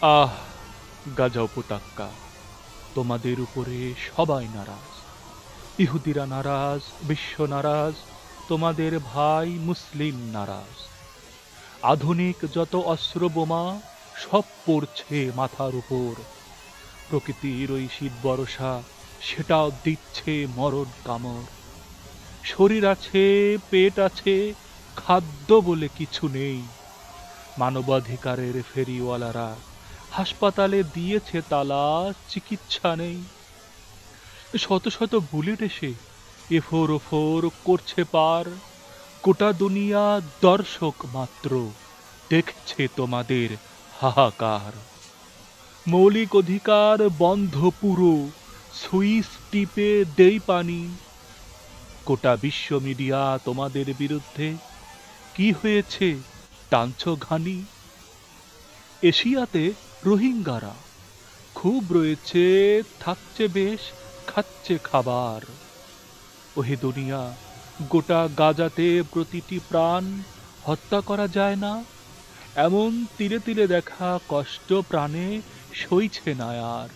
আহ, গাজা উপত্যকা, তোমাদের উপরে সবাই নারাজ। ইহুদিরা নারাজ, বিশ্ব নারাজ, তোমাদের ভাই মুসলিম নারাজ। আধুনিক যত অস্ত্র বোমা সব পড়ছে মাথার উপর। প্রকৃতির ওই শীত বর্ষা সেটাও দিচ্ছে মরণ কামড়। শরীর আছে, পেট আছে, খাদ্য বলে কিছু নেই। মানবাধিকারের ফেরিওয়ালারা হাসপাতালে দিয়েছে তালা, চিকিৎসা নেই। শত শত বুলেট এসে এফোর ওফোর করছে পার। গোটা দুনিয়া দর্শক মাত্র, দেখছে তোমাদের হাহাকার। মৌলিক অধিকার বন্ধ পুরো, সুইচ টিপে দেই পানি। গোটা বিশ্ব মিডিয়া তোমাদের বিরুদ্ধে। কি হয়েছে টানছ ঘানি? এশিয়াতে রোহিঙ্গারা খুব রয়েছে, থাকছে বেশ, খাচ্ছে খাবার। ওহে দুনিয়া, গোটা গাজাতে প্রতিটি প্রাণ হত্যা করা যায় না? এমন তিলে তিলে দেখা কষ্ট প্রাণে সইছে না আর।